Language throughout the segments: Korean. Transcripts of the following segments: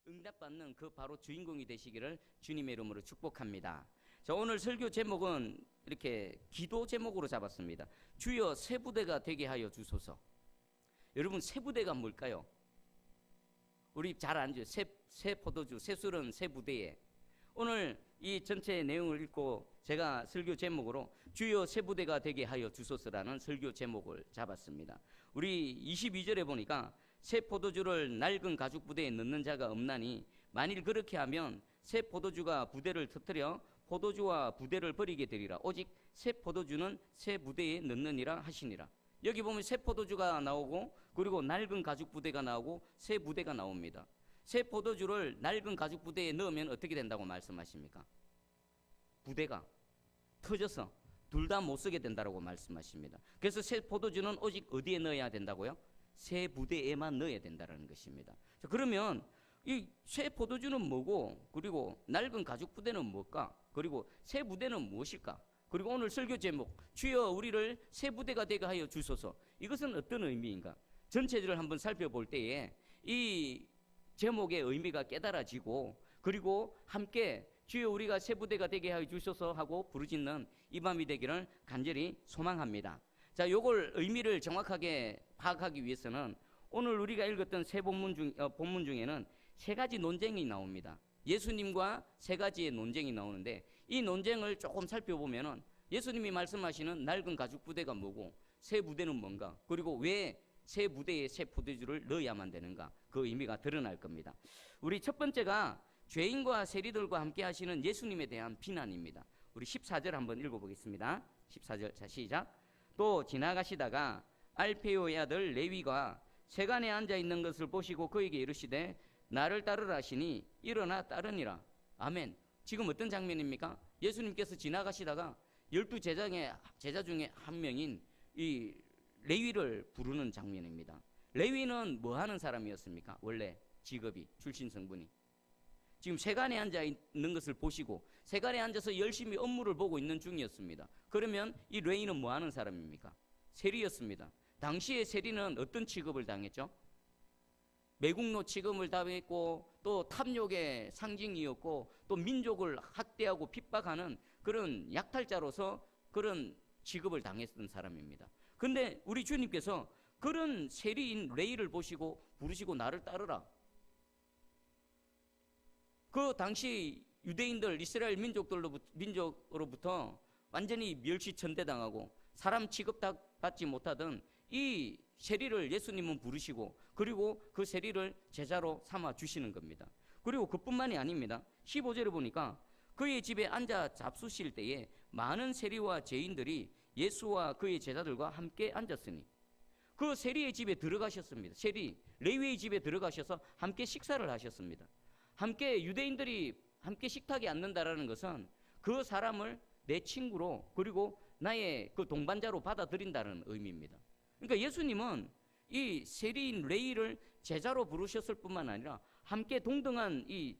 응답받는 그 바로 주인공이 되시기를 주님의 이름으로 축복합니다. 자, 오늘 설교 제목은 이렇게 기도 제목으로 잡았습니다. 주여 새 부대가 되게 하여 주소서. 여러분, 새 부대가 뭘까요? 우리 잘 알죠. 새 포도주, 새 술은 새 부대에. 오늘 이 전체 내용을 읽고 제가 설교 제목으로 주여 새 부대가 되게 하여 주소서라는 설교 제목을 잡았습니다. 우리 22절에 보니까 새 포도주를 낡은 가죽 부대에 넣는 자가 없나니 만일 그렇게 하면 새 포도주가 부대를 터뜨려 포도주와 부대를 버리게 되리라. 오직 새 포도주는 새 부대에 넣느니라 하시니라. 여기 보면 새 포도주가 나오고 그리고 낡은 가죽 부대가 나오고 새 부대가 나옵니다. 새 포도주를 낡은 가죽 부대에 넣으면 어떻게 된다고 말씀하십니까? 부대가 터져서 둘 다 못 쓰게 된다고 말씀하십니다. 그래서 새 포도주는 오직 어디에 넣어야 된다고요? 새 부대에만 넣어야 된다는 것입니다. 자, 그러면 이 새 포도주는 뭐고, 그리고 낡은 가죽 부대는 뭘까, 그리고 새 부대는 무엇일까? 그리고 오늘 설교 제목 주여 우리를 새 부대가 되게 하여 주소서, 이것은 어떤 의미인가? 전체를 한번 살펴볼 때에 이 제목의 의미가 깨달아지고, 그리고 함께 주여 우리가 새 부대가 되게 하여 주소서 하고 부르짖는 이 밤이 되기를 간절히 소망합니다. 자, 요걸 의미를 정확하게 파악하기 위해서는 오늘 우리가 읽었던 새 본문 중에는 세 가지 논쟁이 나옵니다. 예수님과 세 가지의 논쟁이 나오는데, 이 논쟁을 조금 살펴보면은 예수님이 말씀하시는 낡은 가죽 부대가 뭐고 새 부대는 뭔가, 그리고 왜 새 부대에 새 포도주를 넣어야만 되는가, 그 의미가 드러날 겁니다. 우리 첫 번째가 죄인과 세리들과 함께 하시는 예수님에 대한 비난입니다. 우리 14절 한번 읽어보겠습니다. 14절, 자 시작. 또 지나가시다가 알페오의 아들 레위가 세간에 앉아있는 것을 보시고 그에게 이르시되 나를 따르라 하시니 일어나 따르니라. 아멘. 지금 어떤 장면입니까? 예수님께서 지나가시다가 12 제자 중에 한 명인 이 레위를 부르는 장면입니다. 레위는 뭐 하는 사람이었습니까? 원래 직업이, 출신 성분이. 지금 세간에 앉아 있는 것을 보시고 세간에 앉아서 열심히 업무를 보고 있는 중이었습니다. 그러면 이 레위는 뭐 하는 사람입니까? 세리였습니다. 당시에 세리는 어떤 취급을 당했죠? 매국노 취급을 당했고, 또 탐욕의 상징이었고, 또 민족을 학대하고 핍박하는 그런 약탈자로서 그런 취급을 당했던 사람입니다. 근데 우리 주님께서 그런 세리인 레위를 보시고 부르시고 나를 따르라. 그 당시 유대인들, 이스라엘 민족으로부터 완전히 멸시천대당하고 사람 취급받지 못하던 이 세리를 예수님은 부르시고, 그리고 그 세리를 제자로 삼아 주시는 겁니다. 그리고 그뿐만이 아닙니다. 15절에 보니까 그의 집에 앉아 잡수실 때에 많은 세리와 죄인들이 예수와 그의 제자들과 함께 앉았으니, 그 세리의 집에 들어가셨습니다. 세리 레위의 집에 들어가셔서 함께 식사를 하셨습니다. 함께 유대인들이 함께 식탁에 앉는다라는 것은 그 사람을 내 친구로, 그리고 나의 그 동반자로 받아들인다는 의미입니다. 그러니까 예수님은 이 세리인 레위를 제자로 부르셨을 뿐만 아니라 함께 동등한 이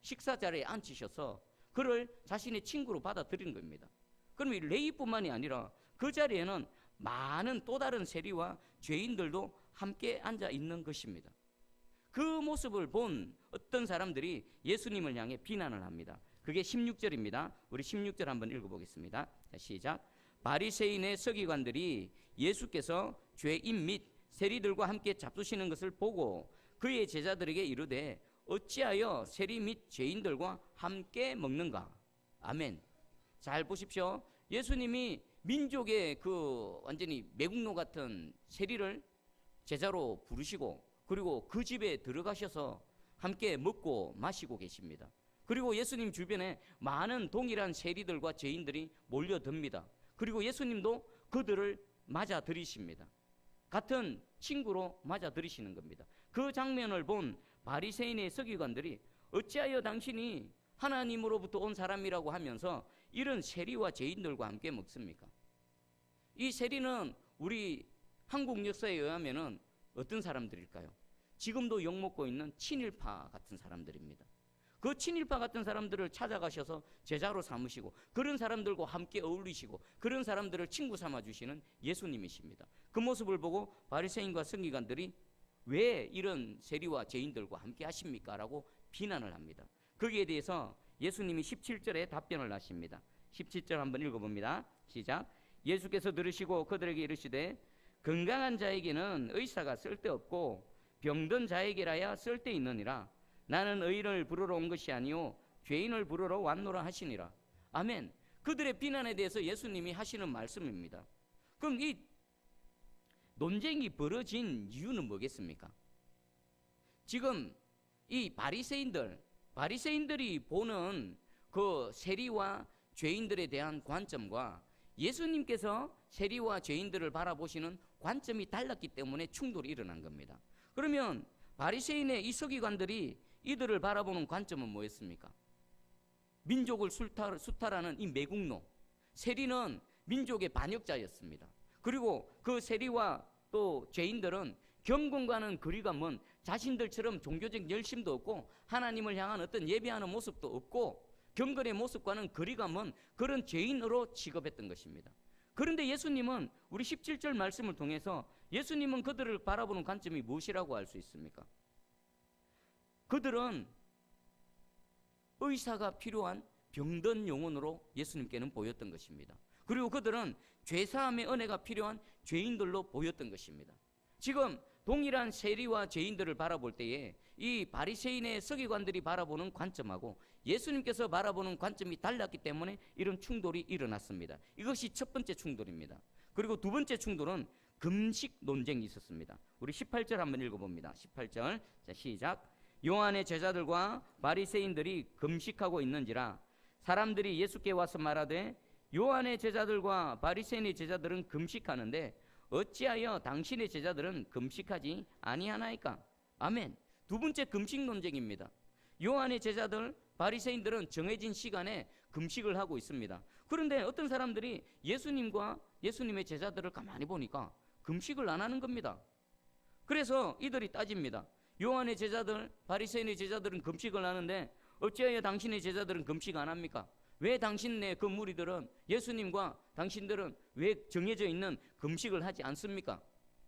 식사 자리에 앉히셔서 그를 자신의 친구로 받아들인 겁니다. 그럼 이 레위뿐만이 아니라 그 자리에는 많은 또 다른 세리와 죄인들도 함께 앉아 있는 것입니다. 그 모습을 본 어떤 사람들이 예수님을 향해 비난을 합니다. 그게 16절입니다. 우리 16절 한번 읽어보겠습니다. 자, 시작. 바리새인의 서기관들이 예수께서 죄인 및 세리들과 함께 잡수시는 것을 보고 그의 제자들에게 이르되 어찌하여 세리 및 죄인들과 함께 먹는가? 아멘. 잘 보십시오. 예수님이 민족의 그 완전히 매국노 같은 세리를 제자로 부르시고, 그리고 그 집에 들어가셔서 함께 먹고 마시고 계십니다. 그리고 예수님 주변에 많은 동일한 세리들과 죄인들이 몰려듭니다. 그리고 예수님도 그들을 맞아들이십니다. 같은 친구로 맞아들이시는 겁니다. 그 장면을 본 바리새인의 서기관들이 어찌하여 당신이 하나님으로부터 온 사람이라고 하면서 이런 세리와 죄인들과 함께 먹습니까? 이 세리는 우리 한국 역사에 의하면은 어떤 사람들일까요? 지금도 욕먹고 있는 친일파 같은 사람들입니다. 그 친일파 같은 사람들을 찾아가셔서 제자로 삼으시고, 그런 사람들과 함께 어울리시고, 그런 사람들을 친구 삼아 주시는 예수님이십니다. 그 모습을 보고 바리새인과 서기관들이 왜 이런 세리와 죄인들과 함께 하십니까? 라고 비난을 합니다. 거기에 대해서 예수님이 17절에 답변을 하십니다. 17절 한번 읽어봅니다. 시작. 예수께서 들으시고 그들에게 이르시되 건강한 자에게는 의사가 쓸데없고 병든 자에게라야 쓸데있느니라. 나는 의인을 부르러 온 것이 아니요 죄인을 부르러 왔노라 하시니라. 아멘. 그들의 비난에 대해서 예수님이 하시는 말씀입니다. 그럼 이 논쟁이 벌어진 이유는 뭐겠습니까? 지금 이 바리새인들이 보는 그 세리와 죄인들에 대한 관점과 예수님께서 세리와 죄인들을 바라보시는 관점이 달랐기 때문에 충돌이 일어난 겁니다. 그러면 바리새인의 이 서기관들이 이들을 바라보는 관점은 뭐였습니까? 민족을 수탈하는 이 매국노, 세리는 민족의 반역자였습니다. 그리고 그 세리와 또 죄인들은 경건과는 거리가 먼 자신들처럼 종교적 열심도 없고 하나님을 향한 어떤 예배하는 모습도 없고 경건의 모습과는 거리가 먼 그런 죄인으로 취급했던 것입니다. 그런데 예수님은 우리 17절 말씀을 통해서 예수님은 그들을 바라보는 관점이 무엇이라고 할 수 있습니까? 그들은 의사가 필요한 병든 영혼으로 예수님께는 보였던 것입니다. 그리고 그들은 죄사함의 은혜가 필요한 죄인들로 보였던 것입니다. 지금 동일한 세리와 죄인들을 바라볼 때에 이 바리새인의 서기관들이 바라보는 관점하고 예수님께서 바라보는 관점이 달랐기 때문에 이런 충돌이 일어났습니다. 이것이 첫 번째 충돌입니다. 그리고 두 번째 충돌은 금식 논쟁이 있었습니다. 우리 18절 한번 읽어봅니다. 18절. 자, 시작. 요한의 제자들과 바리새인들이 금식하고 있는지라 사람들이 예수께 와서 말하되 요한의 제자들과 바리새인의 제자들은 금식하는데 어찌하여 당신의 제자들은 금식하지 아니하나이까? 아멘. 두 번째 금식 논쟁입니다. 요한의 제자들, 바리새인들은 정해진 시간에 금식을 하고 있습니다. 그런데 어떤 사람들이 예수님과 예수님의 제자들을 가만히 보니까 금식을 안 하는 겁니다. 그래서 이들이 따집니다. 요한의 제자들, 바리새인의 제자들은 금식을 하는데 어찌하여 당신의 제자들은 금식 안 합니까? 왜 당신네 그 무리들은 예수님과 당신들은 왜 정해져 있는 금식을 하지 않습니까?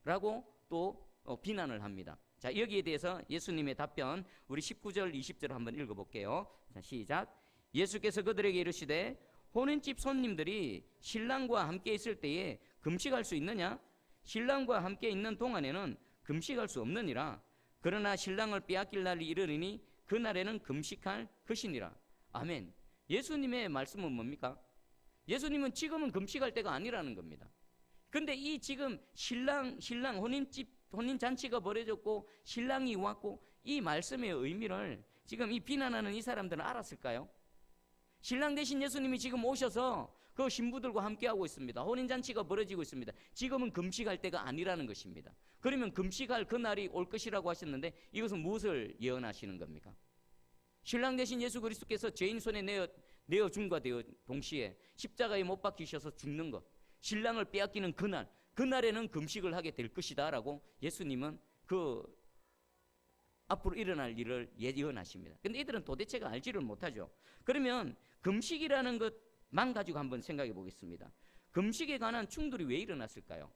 라고 또 비난을 합니다. 자, 여기에 대해서 예수님의 답변 우리 19절 20절 한번 읽어볼게요. 자, 시작. 예수께서 그들에게 이르시되 혼인집 손님들이 신랑과 함께 있을 때에 금식할 수 있느냐? 신랑과 함께 있는 동안에는 금식할 수 없느니라. 그러나 신랑을 빼앗길 날이 이르리니 그날에는 금식할 것이니라. 아멘. 예수님의 말씀은 뭡니까? 예수님은 지금은 금식할 때가 아니라는 겁니다. 근데 이 지금 신랑 혼인잔치가 벌어졌고 신랑이 왔고 이 말씀의 의미를 지금 이 비난하는 이 사람들은 알았을까요? 신랑 대신 예수님이 지금 오셔서 그 신부들과 함께하고 있습니다. 혼인잔치가 벌어지고 있습니다. 지금은 금식할 때가 아니라는 것입니다. 그러면 금식할 그날이 올 것이라고 하셨는데 이것은 무엇을 예언하시는 겁니까? 신랑 대신 예수 그리스도께서 죄인 손에 내어줌과 동시에 십자가에 못 박히셔서 죽는 것, 신랑을 빼앗기는 그날에는 금식을 하게 될 것이다 라고 예수님은 그 앞으로 일어날 일을 예언하십니다. 근데 이들은 도대체가 알지를 못하죠. 그러면 금식이라는 것만 가지고 한번 생각해 보겠습니다. 금식에 관한 충돌이 왜 일어났을까요?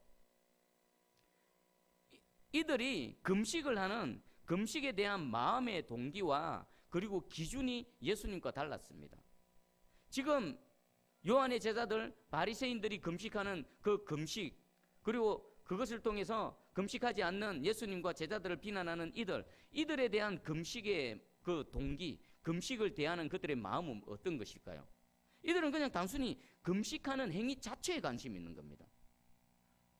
이들이 금식을 하는 금식에 대한 마음의 동기와 그리고 기준이 예수님과 달랐습니다. 지금 요한의 제자들, 바리새인들이 금식하는 그 금식, 그리고 그것을 통해서 금식하지 않는 예수님과 제자들을 비난하는 이들에 대한 금식의 그 동기, 금식을 대하는 그들의 마음은 어떤 것일까요? 이들은 그냥 단순히 금식하는 행위 자체에 관심이 있는 겁니다.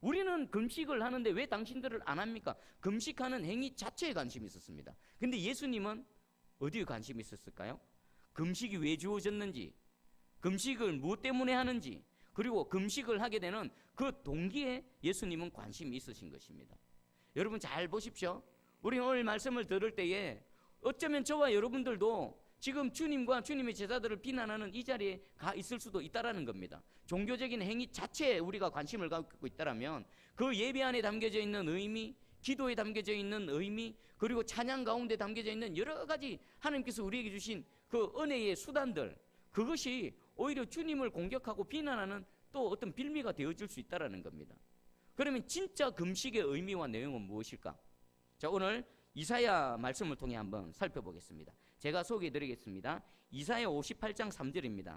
우리는 금식을 하는데 왜 당신들을 안 합니까? 금식하는 행위 자체에 관심이 있었습니다. 근데 예수님은 어디에 관심이 있었을까요? 금식이 왜 주어졌는지, 금식을 무엇 때문에 하는지, 그리고 금식을 하게 되는 그 동기에 예수님은 관심이 있으신 것입니다. 여러분 잘 보십시오. 우리 오늘 말씀을 들을 때에 어쩌면 저와 여러분들도 지금 주님과 주님의 제자들을 비난하는 이 자리에 가 있을 수도 있다라는 겁니다. 종교적인 행위 자체에 우리가 관심을 갖고 있다라면 그 예배 안에 담겨져 있는 의미, 기도에 담겨져 있는 의미, 그리고 찬양 가운데 담겨져 있는 여러 가지 하나님께서 우리에게 주신 그 은혜의 수단들, 그것이 오히려 주님을 공격하고 비난하는 또 어떤 빌미가 되어질 수 있다라는 겁니다. 그러면 진짜 금식의 의미와 내용은 무엇일까? 자, 오늘 이사야 말씀을 통해 한번 살펴보겠습니다. 제가 소개해 드리겠습니다. 이사야 58장 3절입니다.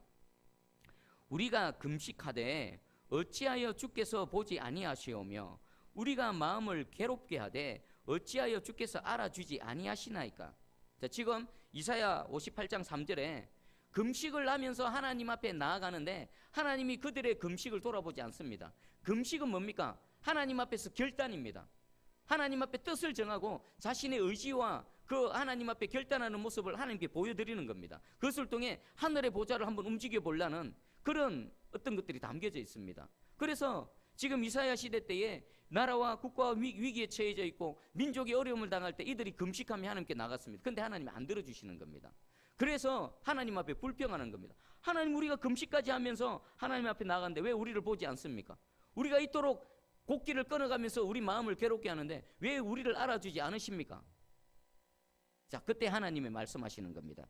우리가 금식하되 어찌하여 주께서 보지 아니하시오며 우리가 마음을 괴롭게 하되 어찌하여 주께서 알아주지 아니하시나이까. 자, 지금 이사야 58장 3절에 금식을 하면서 하나님 앞에 나아가는데 하나님이 그들의 금식을 돌아보지 않습니다. 금식은 뭡니까? 하나님 앞에서 결단입니다. 하나님 앞에 뜻을 정하고 자신의 의지와 그 하나님 앞에 결단하는 모습을 하나님께 보여드리는 겁니다. 그것을 통해 하늘의 보좌를 한번 움직여 보려는 그런 어떤 것들이 담겨져 있습니다. 그래서 지금 이사야 시대 때에 나라와 국가가 위기에 처해져 있고 민족이 어려움을 당할 때 이들이 금식하며 하나님께 나갔습니다. 그런데 하나님이 안 들어주시는 겁니다. 그래서 하나님 앞에 불평하는 겁니다. 하나님, 우리가 금식까지 하면서 하나님 앞에 나갔는데 왜 우리를 보지 않습니까? 우리가 이토록 곡기를 끊어가면서 우리 마음을 괴롭게 하는데 왜 우리를 알아주지 않으십니까? 자, 그때 하나님이 말씀하시는 겁니다.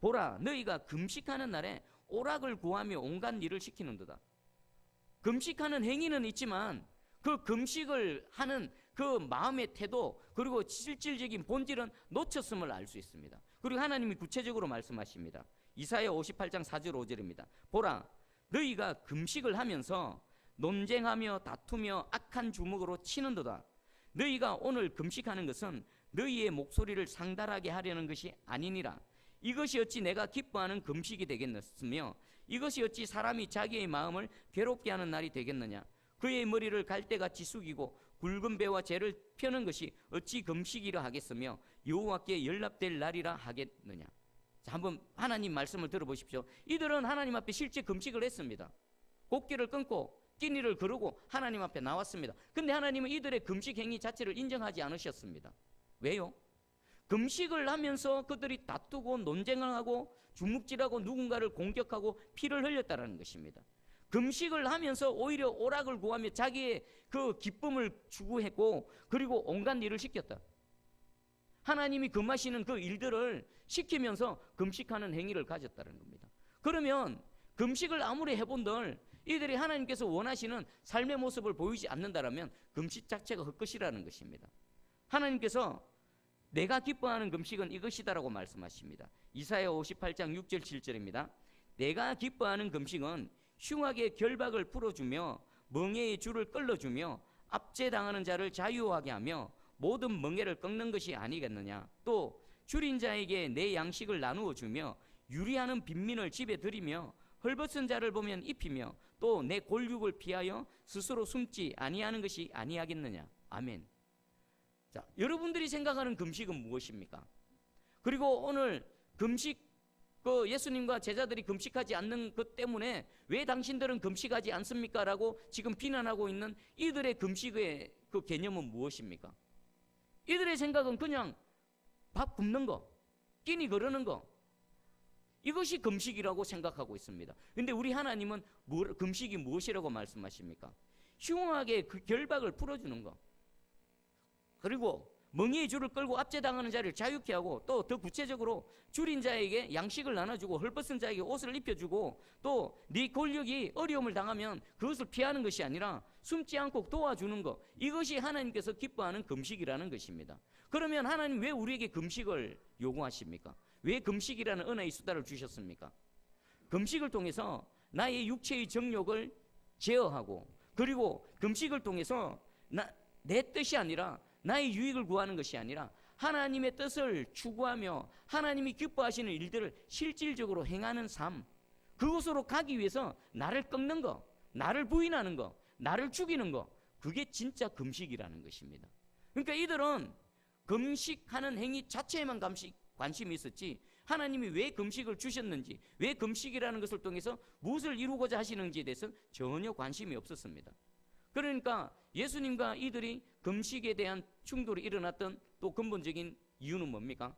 보라, 너희가 금식하는 날에 오락을 구하며 온갖 일을 시키는도다. 금식하는 행위는 있지만 그 금식을 하는 그 마음의 태도 그리고 실질적인 본질은 놓쳤음을 알 수 있습니다. 그리고 하나님이 구체적으로 말씀하십니다. 이사야 58장 4절 5절입니다. 보라, 너희가 금식을 하면서 논쟁하며 다투며 악한 주먹으로 치는도다. 너희가 오늘 금식하는 것은 너희의 목소리를 상달하게 하려는 것이 아니니라. 이것이 어찌 내가 기뻐하는 금식이 되겠느며 이것이 어찌 사람이 자기의 마음을 괴롭게 하는 날이 되겠느냐. 그의 머리를 갈대같이 숙이고 굵은 배와 재를 펴는 것이 어찌 금식이라 하겠으며 여호와께 연락될 날이라 하겠느냐. 자, 한번 하나님 말씀을 들어보십시오. 이들은 하나님 앞에 실제 금식을 했습니다. 곡기를 끊고 끼니를 거르고 하나님 앞에 나왔습니다. 근데 하나님은 이들의 금식 행위 자체를 인정하지 않으셨습니다. 왜요? 금식을 하면서 그들이 다투고 논쟁을 하고 주먹질하고 누군가를 공격하고 피를 흘렸다는 것입니다. 금식을 하면서 오히려 오락을 구하며 자기의 그 기쁨을 추구했고 그리고 온갖 일을 시켰다. 하나님이 금하시는 그 일들을 시키면서 금식하는 행위를 가졌다는 겁니다. 그러면 금식을 아무리 해본들 이들이 하나님께서 원하시는 삶의 모습을 보이지 않는다면 금식 자체가 헛것이라는 것입니다. 하나님께서 내가 기뻐하는 금식은 이것이다라고 말씀하십니다. 이사야 58장 6절 7절입니다. 내가 기뻐하는 금식은 흉악의 결박을 풀어주며 멍에의 줄을 끌어주며 압제당하는 자를 자유하게 하며 모든 멍에를 꺾는 것이 아니겠느냐. 또 줄인 자에게 내 양식을 나누어 주며 유리하는 빈민을 집에 들이며 헐벗은 자를 보면 입히며 또 내 골육을 피하여 스스로 숨지 아니하는 것이 아니하겠느냐. 아멘. 자, 여러분들이 생각하는 금식은 무엇입니까? 그리고 오늘 금식 예수님과 제자들이 금식하지 않는 것 때문에 왜 당신들은 금식하지 않습니까? 라고 지금 비난하고 있는 이들의 금식의 그 개념은 무엇입니까? 이들의 생각은 그냥 밥 굶는 거, 끼니 거르는 거, 이것이 금식이라고 생각하고 있습니다. 그런데 우리 하나님은 금식이 무엇이라고 말씀하십니까? 흉하게 그 결박을 풀어주는 거, 그리고 멍에의 줄을 끌고 압제당하는 자를 자유케 하고 또 더 구체적으로 줄인 자에게 양식을 나눠주고 헐벗은 자에게 옷을 입혀주고 또 네 권력이 어려움을 당하면 그것을 피하는 것이 아니라 숨지 않고 도와주는 것, 이것이 하나님께서 기뻐하는 금식이라는 것입니다. 그러면 하나님 왜 우리에게 금식을 요구하십니까? 왜 금식이라는 은혜의 수단을 주셨습니까? 금식을 통해서 나의 육체의 정욕을 제어하고 그리고 금식을 통해서 내 뜻이 아니라 나의 유익을 구하는 것이 아니라 하나님의 뜻을 추구하며 하나님이 기뻐하시는 일들을 실질적으로 행하는 삶, 그곳으로 가기 위해서 나를 꺾는 거, 나를 부인하는 거, 나를 죽이는 거, 그게 진짜 금식이라는 것입니다. 그러니까 이들은 금식하는 행위 자체에만 관심이 있었지 하나님이 왜 금식을 주셨는지, 왜 금식이라는 것을 통해서 무엇을 이루고자 하시는지에 대해서는 전혀 관심이 없었습니다. 그러니까 예수님과 이들이 금식에 대한 충돌이 일어났던 또 근본적인 이유는 뭡니까?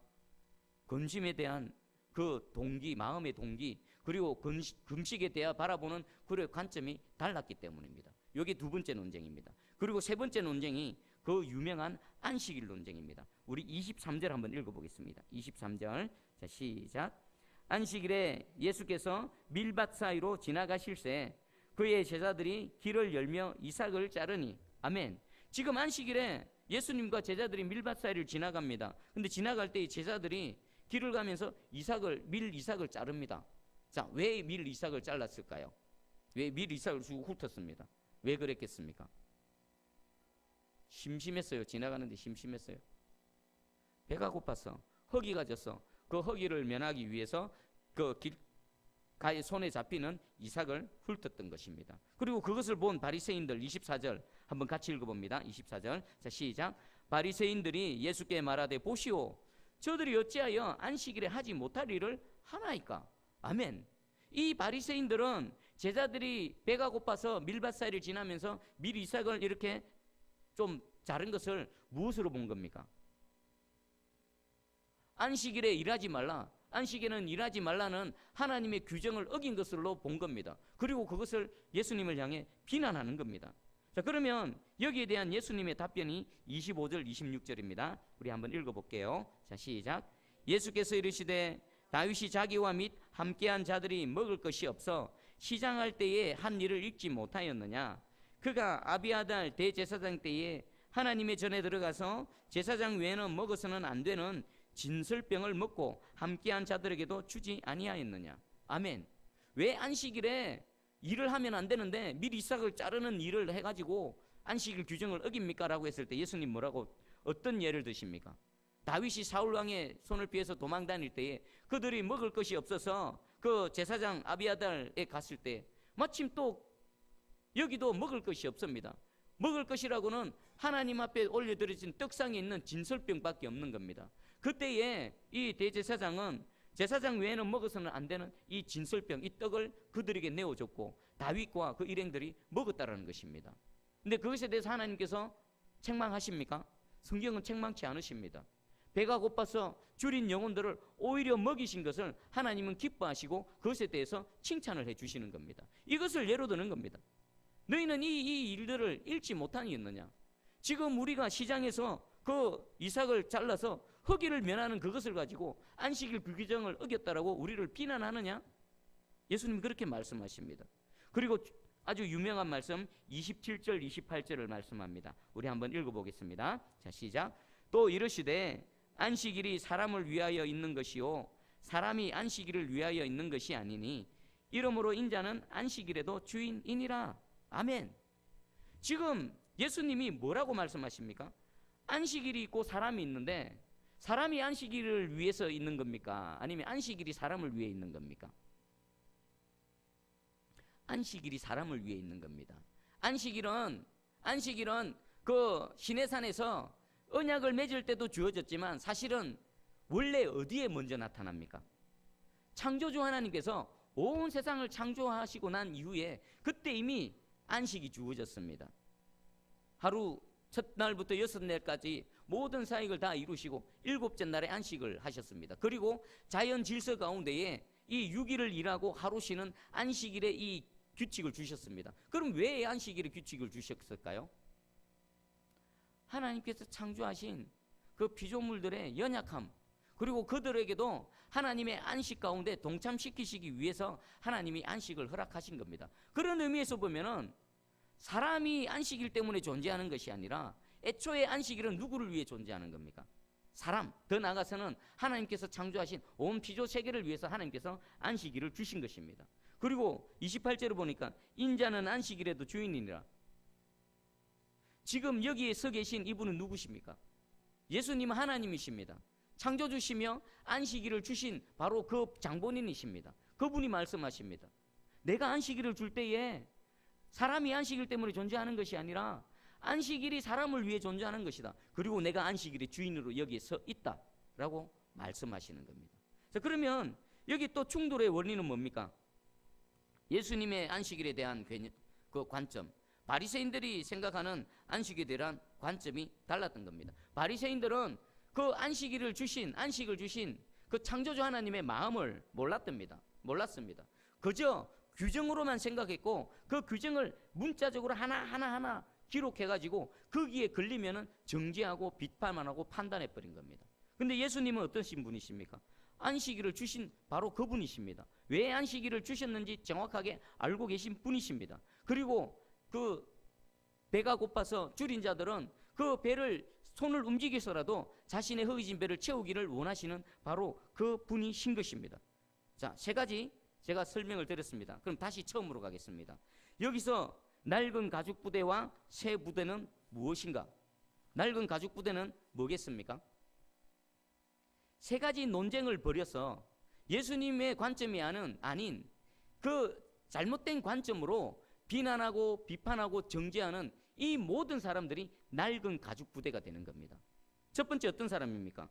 근심에 대한 그 동기, 마음의 동기, 그리고 금식에 대해 바라보는 그의 관점이 달랐기 때문입니다. 이게 두 번째 논쟁입니다. 그리고 세 번째 논쟁이 그 유명한 안식일 논쟁입니다. 우리 23절 한번 읽어보겠습니다. 23절, 자, 시작. 안식일에 예수께서 밀밭 사이로 지나가실새 그의 제자들이 길을 열며 이삭을 자르니. 아멘. 지금 안식일에 예수님과 제자들이 밀밭 사이를 지나갑니다. 근데 지나갈 때 제자들이 길을 가면서 밀 이삭을 자릅니다. 자, 왜 밀 이삭을 잘랐을까요? 왜 밀 이삭을 주고 훑었습니다. 왜 그랬겠습니까? 심심했어요. 지나가는데 심심했어요. 배가 고파서, 허기가 져서 그 허기를 면하기 위해서 그 길가에 손에 잡히는 이삭을 훑었던 것입니다. 그리고 그것을 본 바리새인들, 24절 한번 같이 읽어봅니다. 24절. 자, 시작. 바리새인들이 예수께 말하되 보시오, 저들이 어찌하여 안식일에 하지 못할 일을 하나이까? 아멘. 이 바리새인들은 제자들이 배가 고파서 밀밭 사이를 지나면서 밀 이삭을 이렇게 좀 자른 것을 무엇으로 본 겁니까? 안식일에 일하지 말라, 안식일에는 일하지 말라는 하나님의 규정을 어긴 것으로 본 겁니다. 그리고 그것을 예수님을 향해 비난하는 겁니다. 자, 그러면 여기에 대한 예수님의 답변이 25절 26절입니다. 우리 한번 읽어볼게요. 자, 시작. 예수께서 이르시되 다윗이 자기와 및 함께한 자들이 먹을 것이 없어 시장할 때에 한 일을 잊지 못하였느냐? 그가 아비아달 대제사장 때에 하나님의 전에 들어가서 제사장 외에는 먹어서는 안 되는 진설병을 먹고 함께한 자들에게도 주지 아니하였느냐? 아멘. 왜 안식일에 일을 하면 안 되는데 밀 이삭을 자르는 일을 해가지고 안식일 규정을 어깁니까? 라고 했을 때 예수님 뭐라고, 어떤 예를 드십니까? 다윗이 사울왕의 손을 피해서 도망 다닐 때에 그들이 먹을 것이 없어서 그 제사장 아비아달에 갔을 때 마침 또 여기도 먹을 것이 없습니다. 먹을 것이라고는 하나님 앞에 올려드려진 떡상에 있는 진설병밖에 없는 겁니다. 그때에 이 대제사장은 제사장 외에는 먹어서는 안 되는 이 진설병, 이 떡을 그들에게 내어줬고 다윗과 그 일행들이 먹었다라는 것입니다. 근데 그것에 대해서 하나님께서 책망하십니까? 성경은 책망치 않으십니다. 배가 고파서 줄인 영혼들을 오히려 먹이신 것을 하나님은 기뻐하시고 그것에 대해서 칭찬을 해주시는 겁니다. 이것을 예로 드는 겁니다. 너희는 이 일들을 잃지 못하겠느냐? 지금 우리가 시장에서 그 이삭을 잘라서 허기를 면하는 그것을 가지고 안식일 규정을 어겼다라고 우리를 비난하느냐? 예수님이 그렇게 말씀하십니다. 그리고 아주 유명한 말씀 27절 28절을 말씀합니다. 우리 한번 읽어보겠습니다. 자, 시작. 또 이르시되 안식일이 사람을 위하여 있는 것이요 사람이 안식일을 위하여 있는 것이 아니니 이러므로 인자는 안식일에도 주인이니라. 아멘. 지금 예수님이 뭐라고 말씀하십니까? 안식일이 있고 사람이 있는데 사람이 안식일을 위해서 있는 겁니까? 아니면 안식일이 사람을 위해 있는 겁니까? 안식일이 사람을 위해 있는 겁니다. 안식일은 그 시내산에서 언약을 맺을 때도 주어졌지만 사실은 원래 어디에 먼저 나타납니까? 창조주 하나님께서 온 세상을 창조하시고 난 이후에 그때 이미 안식이 주어졌습니다. 하루 첫날부터 여섯날까지 모든 사역을 다 이루시고 일곱째 날에 안식을 하셨습니다. 그리고 자연 질서 가운데에 이 6일을 일하고 하루 쉬는 안식일에 이 규칙을 주셨습니다. 그럼 왜 안식일에 규칙을 주셨을까요? 하나님께서 창조하신 그 피조물들의 연약함, 그리고 그들에게도 하나님의 안식 가운데 동참시키시기 위해서 하나님이 안식을 허락하신 겁니다. 그런 의미에서 보면은 사람이 안식일 때문에 존재하는 것이 아니라 애초에 안식일은 누구를 위해 존재하는 겁니까? 사람, 더 나아가서는 하나님께서 창조하신 온 피조 세계를 위해서 하나님께서 안식일을 주신 것입니다. 그리고 28절을 보니까 인자는 안식일에도 주인이니라. 지금 여기에 서 계신 이분은 누구십니까? 예수님은 하나님이십니다. 창조주시며 안식일을 주신 바로 그 장본인이십니다. 그분이 말씀하십니다. 내가 안식일을 줄 때에 사람이 안식일 때문에 존재하는 것이 아니라 안식일이 사람을 위해 존재하는 것이다. 그리고 내가 안식일의 주인으로 여기에 서 있다라고 말씀하시는 겁니다. 자, 그러면 여기 또 충돌의 원인은 뭡니까? 예수님의 안식일에 대한 그 관점, 바리새인들이 생각하는 안식에 대한 관점이 달랐던 겁니다. 바리새인들은 그 안식을 주신 그 창조주 하나님의 마음을 몰랐습니다. 그저 규정으로만 생각했고 그 규정을 문자적으로 하나하나 기록해가지고 거기에 걸리면은 정죄하고 비판만 하고 판단해버린 겁니다. 근데 예수님은 어떠신 분이십니까? 안식일을 주신 바로 그분이십니다. 왜 안식일을 주셨는지 정확하게 알고 계신 분이십니다. 그리고 그 배가 고파서 줄인 자들은 그 배를 손을 움직여서라도 자신의 허기진 배를 채우기를 원하시는 바로 그 분이신 것입니다. 자, 세 가지 제가 설명을 드렸습니다. 그럼 다시 처음으로 가겠습니다. 여기서 낡은 가죽 부대와 새 부대는 무엇인가? 낡은 가죽 부대는 뭐겠습니까? 세 가지 논쟁을 벌여서 예수님의 관점이 아닌 그 잘못된 관점으로 비난하고 비판하고 정죄하는 이 모든 사람들이 낡은 가죽 부대가 되는 겁니다. 첫 번째 어떤 사람입니까?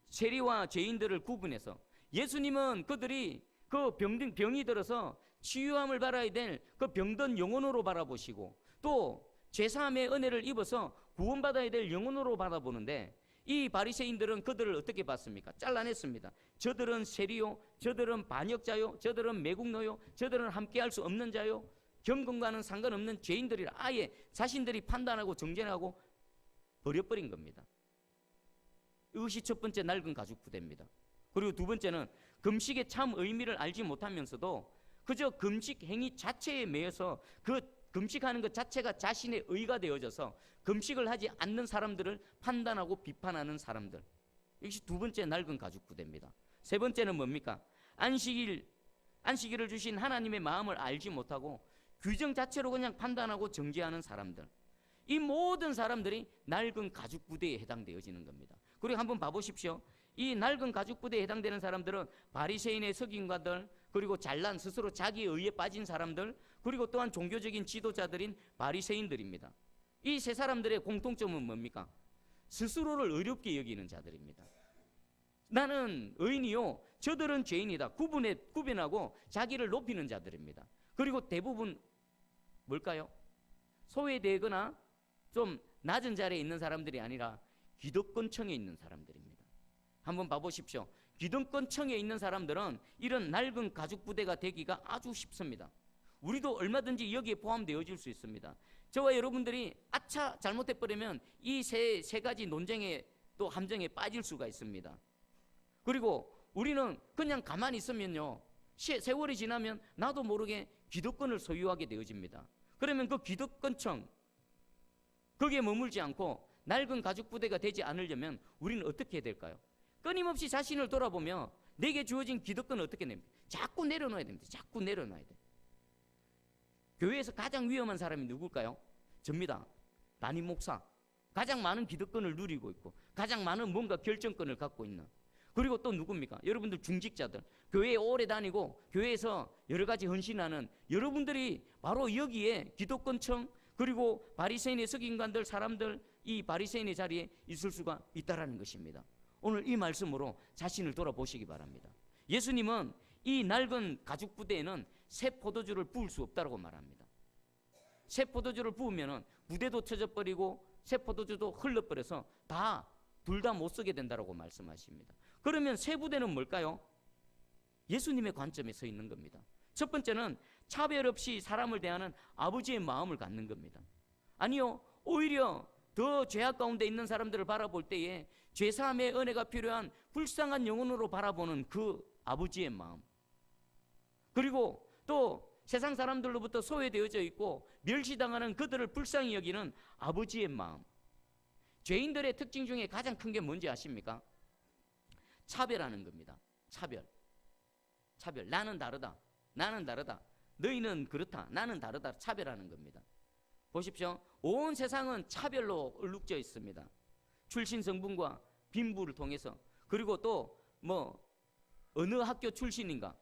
세리와 죄인들을 구분해서 예수님은 그들이 그 병이 들어서 치유함을 받아야 될 그 병든 영혼으로 바라보시고 또 죄사함의 은혜를 입어서 구원받아야 될 영혼으로 바라보는데 이 바리새인들은 그들을 어떻게 봤습니까? 잘라냈습니다. 저들은 세리요, 저들은 반역자요, 저들은 매국노요, 저들은 함께할 수 없는 자요, 경건과는 상관없는 죄인들이라 아예 자신들이 판단하고 정죄하고 버려버린 겁니다. 이것이 첫 번째 낡은 가죽 부대입니다. 그리고 두 번째는 금식의 참 의미를 알지 못하면서도 그저 금식 행위 자체에 매여서 그 금식하는 것 자체가 자신의 의가 되어져서 금식을 하지 않는 사람들을 판단하고 비판하는 사람들. 이것이 두 번째 낡은 가죽 부대입니다. 세 번째는 뭡니까? 안식일을 주신 하나님의 마음을 알지 못하고 규정 자체로 그냥 판단하고 정죄하는 사람들. 이 모든 사람들이 낡은 가죽 부대에 해당되어지는 겁니다. 그리고 한번 봐보십시오. 이 낡은 가죽 부대에 해당되는 사람들은 바리새인의 석임가들, 그리고 잘난 스스로 자기의 의에 빠진 사람들, 그리고 또한 종교적인 지도자들인 바리새인들입니다. 이 세 사람들의 공통점은 뭡니까? 스스로를 의롭게 여기는 자들입니다. 나는 의인이요, 저들은 죄인이다. 구분하고 자기를 높이는 자들입니다. 그리고 대부분 뭘까요? 소외되거나 좀 낮은 자리에 있는 사람들이 아니라 기득권층에 있는 사람들입니다. 한번 봐보십시오. 기득권층에 있는 사람들은 이런 낡은 가죽 부대가 되기가 아주 쉽습니다. 우리도 얼마든지 여기에 포함되어질 수 있습니다. 저와 여러분들이 아차 잘못해버리면 이 세 가지 논쟁에 또 함정에 빠질 수가 있습니다. 그리고 우리는 그냥 가만히 있으면요, 세월이 지나면 나도 모르게 기득권을 소유하게 되어집니다. 그러면 그 기득권층 거기에 머물지 않고 낡은 가죽 부대가 되지 않으려면 우리는 어떻게 해야 될까요? 끊임없이 자신을 돌아보며 내게 주어진 기득권을 어떻게 냅니까? 자꾸 내려놔야 됩니다. 자꾸 내려놔야 돼. 교회에서 가장 위험한 사람이 누굴까요? 접니다. 담임 목사. 가장 많은 기득권을 누리고 있고 가장 많은 뭔가 결정권을 갖고 있는. 그리고 또 누굽니까? 여러분들 중직자들, 교회에 오래 다니고 교회에서 여러 가지 헌신하는 여러분들이 바로 여기에 기득권층, 그리고 바리새인의 석임관들, 사람들, 이 바리새인의 자리에 있을 수가 있다라는 것입니다. 오늘 이 말씀으로 자신을 돌아보시기 바랍니다. 예수님은 이 낡은 가죽 부대에는 새 포도주를 부을 수 없다고 말합니다. 새 포도주를 부으면 부대도 쳐져버리고 새 포도주도 흘러버려서 둘 다 못 쓰게 된다고 말씀하십니다. 그러면 새 부대는 뭘까요? 예수님의 관점에 서 있는 겁니다. 첫 번째는 차별 없이 사람을 대하는 아버지의 마음을 갖는 겁니다. 아니요, 오히려 더 죄악 가운데 있는 사람들을 바라볼 때에 죄사함의 은혜가 필요한 불쌍한 영혼으로 바라보는 그 아버지의 마음, 그리고 또 세상 사람들로부터 소외되어져 있고 멸시당하는 그들을 불쌍히 여기는 아버지의 마음. 죄인들의 특징 중에 가장 큰 게 뭔지 아십니까? 차별하는 겁니다. 차별. 나는 다르다. 너희는 그렇다. 나는 다르다. 차별하는 겁니다. 보십시오. 온 세상은 차별로 얼룩져 있습니다. 출신 성분과 빈부를 통해서, 그리고 또 어느 학교 출신인가,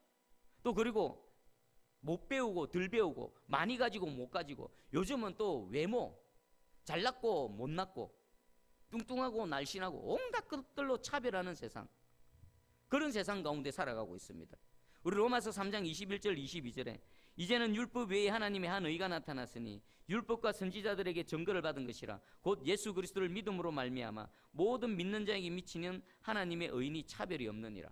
또 그리고 못 배우고 덜 배우고 많이 가지고 못 가지고, 요즘은 또 외모, 잘났고 못났고 뚱뚱하고 날씬하고 온갖 것들로 차별하는 세상, 그런 세상 가운데 살아가고 있습니다. 우리 로마서 3장 21절 22절에 이제는 율법 외에 하나님의 한 의가 나타났으니 율법과 선지자들에게 증거를 받은 것이라 곧 예수 그리스도를 믿음으로 말미암아 모든 믿는 자에게 미치는 하나님의 의인이 차별이 없느니라.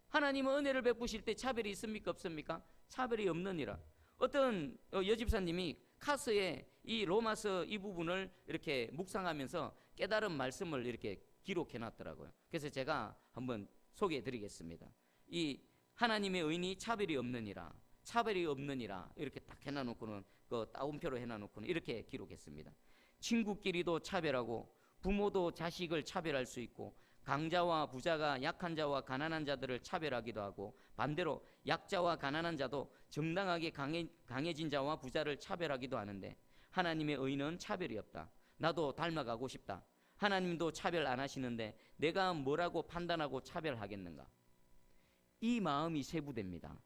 하나님은 은혜를 베푸실 때 차별이 있습니까? 없습니까? 차별이 없느니라. 어떤 여집사님이 카스에 이 로마서 이 부분을 이렇게 묵상하면서 깨달은 말씀을 이렇게 기록해 놨더라고요. 그래서 제가 한번 소개해 드리겠습니다. 이 하나님의 의인이 차별이 없느니라 이렇게 딱 해놔놓고는 그 따옴표로 해놔놓고는 이렇게 기록했습니다. 친구끼리도 차별하고 부모도 자식을 차별할 수 있고, 강자와 부자가 약한 자와 가난한 자들을 차별하기도 하고, 반대로 약자와 가난한 자도 정당하게 강해진 자와 부자를 차별하기도 하는데, 하나님의 의는 차별이 없다. 나도 닮아가고 싶다. 하나님도 차별 안 하시는데 내가 뭐라고 판단하고 차별하겠는가? 이 마음이 세부됩니다.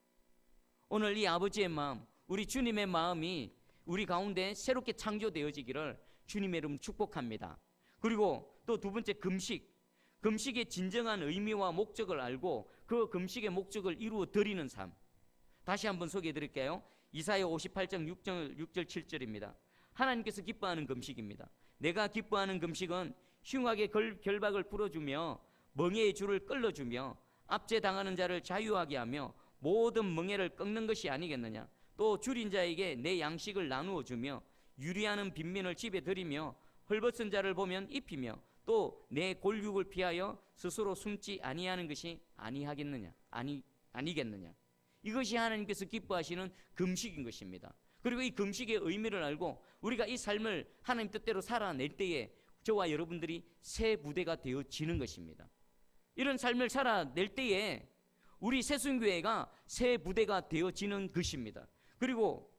오늘 이 아버지의 마음, 우리 주님의 마음이 우리 가운데 새롭게 창조되어지기를 주님의 이름 축복합니다. 그리고 또 두 번째, 금식의 진정한 의미와 목적을 알고 그 금식의 목적을 이루어 드리는 삶. 다시 한번 소개해 드릴게요. 이사야 58장 6절 7절입니다. 하나님께서 기뻐하는 금식입니다. 내가 기뻐하는 금식은 흉악의 결박을 풀어주며 멍에의 줄을 끌어주며 압제당하는 자를 자유하게 하며 모든 멍에를 꺾는 것이 아니겠느냐. 또 줄인 자에게 내 양식을 나누어 주며 유리하는 빈민을 집에 들이며 헐벗은 자를 보면 입히며 또 내 골육을 피하여 스스로 숨지 아니하는 것이 아니겠느냐. 이것이 하나님께서 기뻐하시는 금식인 것입니다. 그리고 이 금식의 의미를 알고 우리가 이 삶을 하나님 뜻대로 살아낼 때에 저와 여러분들이 새 부대가 되어지는 것입니다. 이런 삶을 살아낼 때에 우리 새순교회가 새 부대가 되어지는 것입니다. 그리고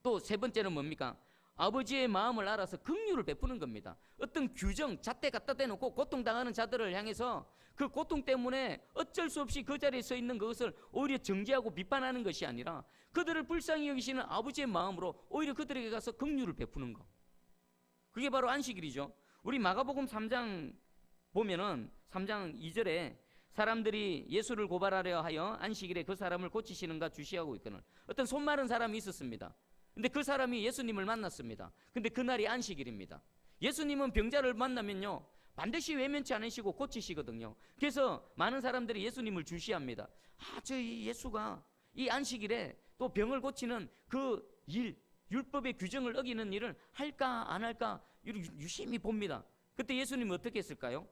또 세 번째는 뭡니까? 아버지의 마음을 알아서 긍휼을 베푸는 겁니다. 어떤 규정, 잣대 갖다 대놓고 고통당하는 자들을 향해서 그 고통 때문에 어쩔 수 없이 그 자리에 서 있는 그것을 오히려 정죄하고 비판하는 것이 아니라 그들을 불쌍히 여기시는 아버지의 마음으로 오히려 그들에게 가서 긍휼을 베푸는 것. 그게 바로 안식일이죠. 우리 마가복음 3장 보면은 3장 2절에 사람들이 예수를 고발하려 하여 안식일에 그 사람을 고치시는가 주시하고 있거늘 어떤 손 마른 사람이 있었습니다. 근데 그 사람이 예수님을 만났습니다. 근데 그날이 안식일입니다. 예수님은 병자를 만나면요 반드시 외면치 않으시고 고치시거든요. 그래서 많은 사람들이 예수님을 주시합니다. 저 예수가 이 안식일에 또 병을 고치는 그 일, 율법의 규정을 어기는 일을 할까 안 할까 유심히 봅니다. 그때 예수님은 어떻게 했을까요?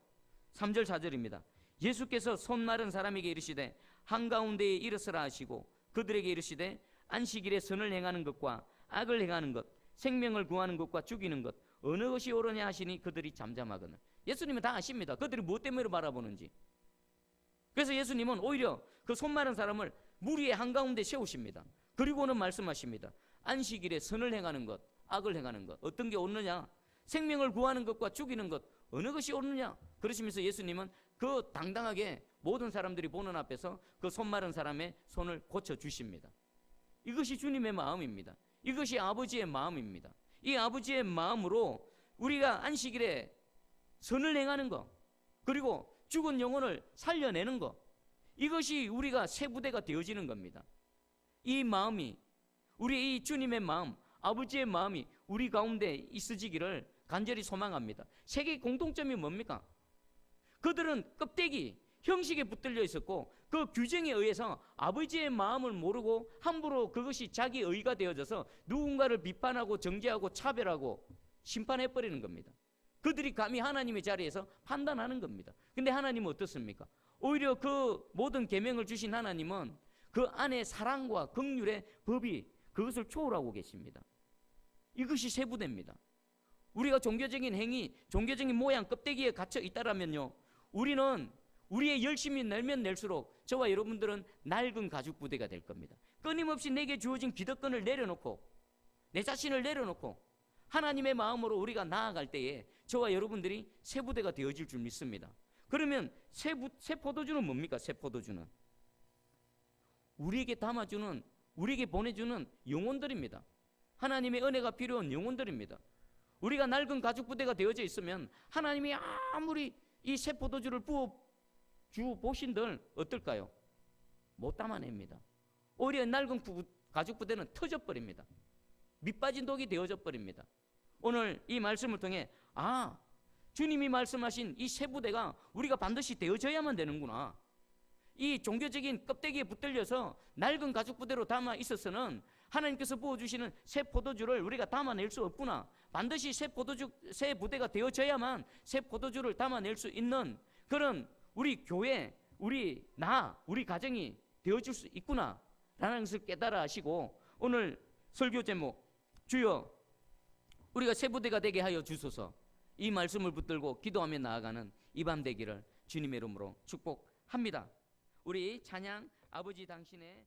3절 4절입니다. 예수께서 손 마른 사람에게 이르시되 한가운데에 일어서라 하시고 그들에게 이르시되 안식일에 선을 행하는 것과 악을 행하는 것, 생명을 구하는 것과 죽이는 것 어느 것이 옳으냐 하시니 그들이 잠잠하거늘. 예수님은 다 아십니다. 그들이 무엇 때문에 바라보는지. 그래서 예수님은 오히려 그 손 마른 사람을 무리의 한가운데 세우십니다. 그리고는 말씀하십니다. 안식일에 선을 행하는 것, 악을 행하는 것 어떤 게 옳느냐, 생명을 구하는 것과 죽이는 것 어느 것이 옳느냐. 그러시면서 예수님은 그 당당하게 모든 사람들이 보는 앞에서 그 손 마른 사람의 손을 고쳐주십니다. 이것이 주님의 마음입니다. 이것이 아버지의 마음입니다. 이 아버지의 마음으로 우리가 안식일에 선을 행하는 것, 그리고 죽은 영혼을 살려내는 것, 이것이 우리가 새 부대가 되어지는 겁니다. 이 마음이, 우리 이 주님의 마음, 아버지의 마음이 우리 가운데 있어지기를 간절히 소망합니다. 세계의 공통점이 뭡니까? 그들은 껍데기, 형식에 붙들려 있었고 그 규정에 의해서 아버지의 마음을 모르고 함부로 그것이 자기 의가 되어져서 누군가를 비판하고 정죄하고 차별하고 심판해버리는 겁니다. 그들이 감히 하나님의 자리에서 판단하는 겁니다. 근데 하나님은 어떻습니까? 오히려 그 모든 계명을 주신 하나님은 그 안에 사랑과 긍휼의 법이 그것을 초월하고 계십니다. 이것이 세부대입니다. 우리가 종교적인 행위, 종교적인 모양, 껍데기에 갇혀 있다라면요, 우리는 우리의 열심히 내면 낼수록 저와 여러분들은 낡은 가죽 부대가 될 겁니다. 끊임없이 내게 주어진 기득권을 내려놓고 내 자신을 내려놓고 하나님의 마음으로 우리가 나아갈 때에 저와 여러분들이 새 부대가 되어질 줄 믿습니다. 그러면 새 포도주는 뭡니까? 새 포도주는 우리에게 담아주는, 우리에게 보내주는 영혼들입니다. 하나님의 은혜가 필요한 영혼들입니다. 우리가 낡은 가죽 부대가 되어져 있으면 하나님이 아무리 이 새 포도주를 부어 주 보신들 어떨까요? 못 담아냅니다. 오히려 낡은 가죽 부대는 터져버립니다. 밑빠진 독이 되어져 버립니다. 오늘 이 말씀을 통해 주님이 말씀하신 이 새 부대가 우리가 반드시 되어져야만 되는구나. 이 종교적인 껍데기에 붙들려서 낡은 가죽 부대로 담아 있어서는 하나님께서 부어주시는 새 포도주를 우리가 담아낼 수 없구나. 반드시 새 부대가 되어져야만 새 포도주를 담아낼 수 있는 그런 우리 교회, 우리 가정이 되어줄 수 있구나 라는 것을 깨달아 하시고 오늘 설교 제목, 주여 우리가 새 부대가 되게 하여 주소서. 이 말씀을 붙들고 기도하며 나아가는 이 밤 되기를 주님의 이름으로 축복합니다. 우리 찬양 아버지 당신의